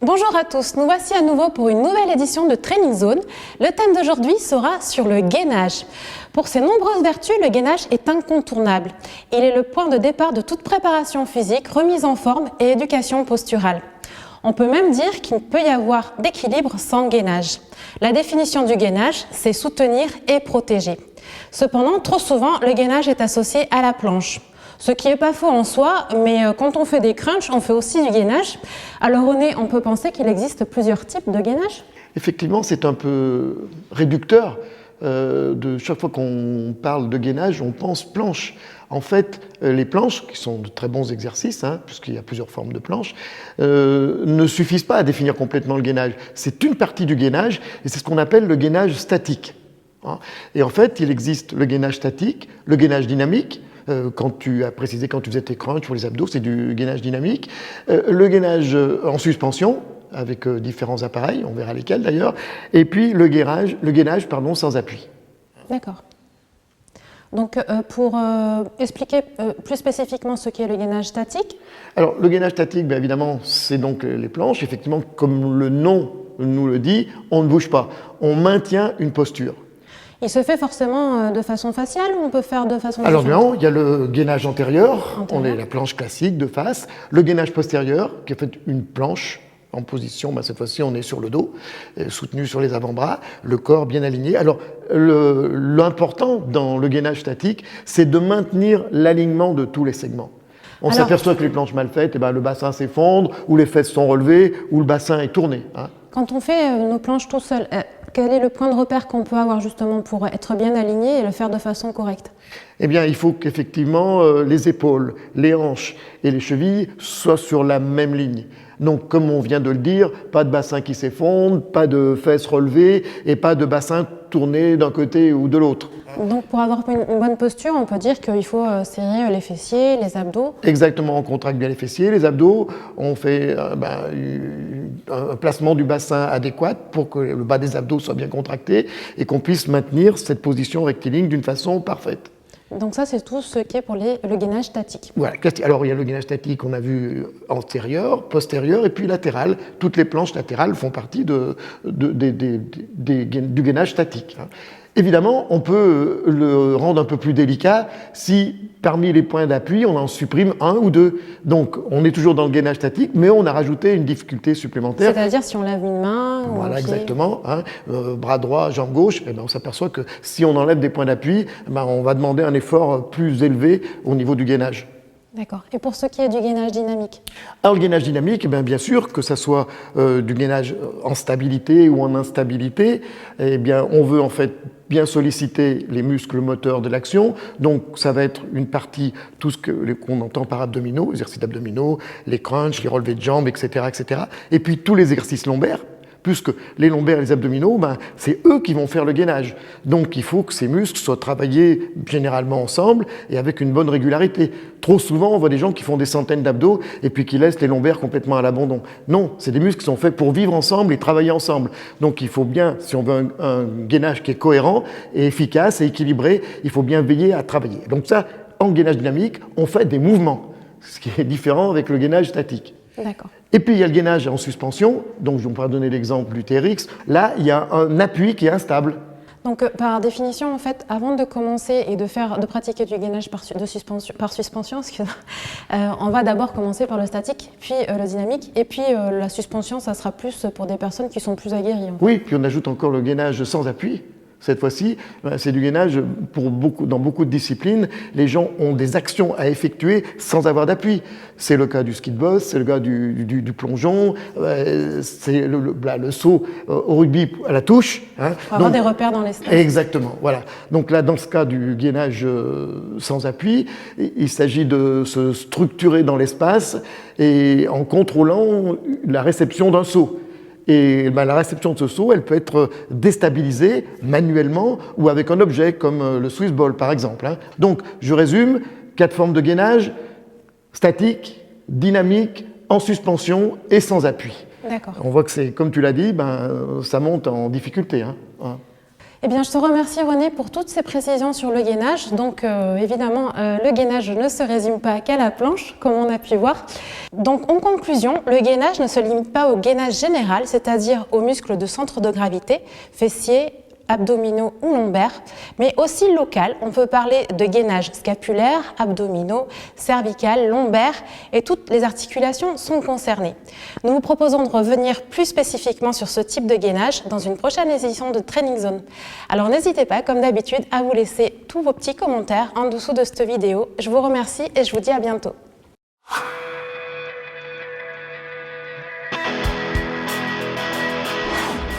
Bonjour à tous, nous voici à nouveau pour une nouvelle édition de Training Zone. Le thème d'aujourd'hui sera sur le gainage. Pour ses nombreuses vertus, le gainage est incontournable. Il est le point de départ de toute préparation physique, remise en forme et éducation posturale. On peut même dire qu'il ne peut y avoir d'équilibre sans gainage. La définition du gainage, c'est soutenir et protéger. Cependant, trop souvent, le gainage est associé à la planche. Ce qui n'est pas faux en soi, mais quand on fait des crunchs, on fait aussi du gainage. Alors René, on peut penser qu'il existe plusieurs types de gainage? Effectivement, c'est un peu réducteur. De chaque fois qu'on parle de gainage, on pense planche. En fait, les planches, qui sont de très bons exercices, puisqu'il y a plusieurs formes de planches, ne suffisent pas à définir complètement le gainage. C'est une partie du gainage, et c'est ce qu'on appelle le gainage statique. Et en fait, il existe le gainage statique, le gainage dynamique. Quand tu as précisé, quand tu faisais tes crunchs pour les abdos, c'est du gainage dynamique. Le gainage en suspension, avec différents appareils, on verra lesquels d'ailleurs. Et puis le gainage sans appui. D'accord. Donc pour expliquer plus spécifiquement ce qu'est le gainage statique. Alors le gainage statique, bien évidemment, c'est donc les planches. Effectivement, comme le nom nous le dit, on ne bouge pas. On maintient une posture. Il se fait forcément de façon faciale ou on peut faire de façon Alors différente? non, il y a le gainage antérieur, on est la planche classique de face, le gainage postérieur, qui est fait une planche en position, cette fois-ci on est sur le dos, soutenu sur les avant-bras, le corps bien aligné. Alors l'important dans le gainage statique, c'est de maintenir l'alignement de tous les segments. On s'aperçoit que les planches mal faites, le bassin s'effondre, ou les fesses sont relevées, ou le bassin est tourné. Quand on fait nos planches tout seul, quel est le point de repère qu'on peut avoir justement pour être bien aligné et le faire de façon correcte? Eh bien, il faut qu'effectivement les épaules, les hanches et les chevilles soient sur la même ligne. Donc, comme on vient de le dire, pas de bassin qui s'effondre, pas de fesses relevées et pas de bassin tourné d'un côté ou de l'autre. Donc, pour avoir une bonne posture, on peut dire qu'il faut serrer les fessiers, les abdos. Exactement, on contracte bien les fessiers, les abdos, on fait un placement du bassin adéquat pour que le bas des abdos soit bien contracté et qu'on puisse maintenir cette position rectiligne d'une façon parfaite. Donc ça, c'est tout ce qui est pour le gainage statique. Voilà. Alors il y a le gainage statique qu'on a vu antérieur, postérieur et puis latéral. Toutes les planches latérales font partie du gainage statique. Évidemment, on peut le rendre un peu plus délicat si, parmi les points d'appui, on en supprime un ou deux. Donc, on est toujours dans le gainage statique, mais on a rajouté une difficulté supplémentaire. C'est-à-dire si on lève une main ou voilà, un pied. exactement. Bras droit, jambe gauche, on s'aperçoit que si on enlève des points d'appui, on va demander un effort plus élevé au niveau du gainage. D'accord. Et pour ce qui est du gainage dynamique? Alors le gainage dynamique, bien sûr, que ça soit du gainage en stabilité ou en instabilité, on veut en fait bien solliciter les muscles moteurs de l'action. Donc ça va être une partie, tout ce qu'on entend par abdominaux, exercices d'abdominaux, les crunchs, les relevés de jambes, etc., etc. Et puis tous les exercices lombaires, puisque les lombaires et les abdominaux, c'est eux qui vont faire le gainage. Donc il faut que ces muscles soient travaillés généralement ensemble et avec une bonne régularité. Trop souvent, on voit des gens qui font des centaines d'abdos et puis qui laissent les lombaires complètement à l'abandon. Non, c'est des muscles qui sont faits pour vivre ensemble et travailler ensemble. Donc il faut bien, si on veut un gainage qui est cohérent et efficace et équilibré, il faut bien veiller à travailler. Donc ça, en gainage dynamique, on fait des mouvements, ce qui est différent avec le gainage statique. D'accord. Et puis il y a le gainage en suspension, donc je vais donner l'exemple du TRX. Là, il y a un appui qui est instable. Donc par définition, en fait, avant de commencer et de pratiquer du gainage par suspension, on va d'abord commencer par le statique, puis le dynamique, et puis la suspension, ça sera plus pour des personnes qui sont plus aguerries. Oui, puis on ajoute encore le gainage sans appui. Cette fois-ci, c'est du gainage dans beaucoup de disciplines. Les gens ont des actions à effectuer sans avoir d'appui. C'est le cas du ski de boss, c'est le cas du plongeon, c'est le saut au rugby à la touche. Pour avoir des repères dans l'espace. Exactement, voilà. Donc là, dans ce cas du gainage sans appui, il s'agit de se structurer dans l'espace et en contrôlant la réception d'un saut. Et la réception de ce saut, elle peut être déstabilisée manuellement ou avec un objet comme le Swiss ball par exemple. Donc, je résume, 4 formes de gainage: statique, dynamique, en suspension et sans appui. D'accord. On voit que c'est, comme tu l'as dit, ça monte en difficulté. Eh bien, je te remercie René pour toutes ces précisions sur le gainage. Donc évidemment, le gainage ne se résume pas qu'à la planche, comme on a pu voir. Donc en conclusion, le gainage ne se limite pas au gainage général, c'est-à-dire aux muscles de centre de gravité, fessiers, abdominaux ou lombaires, mais aussi local. On peut parler de gainage scapulaire, abdominaux, cervical, lombaire, et toutes les articulations sont concernées. Nous vous proposons de revenir plus spécifiquement sur ce type de gainage dans une prochaine édition de Training Zone. Alors n'hésitez pas, comme d'habitude, à vous laisser tous vos petits commentaires en dessous de cette vidéo. Je vous remercie et je vous dis à bientôt.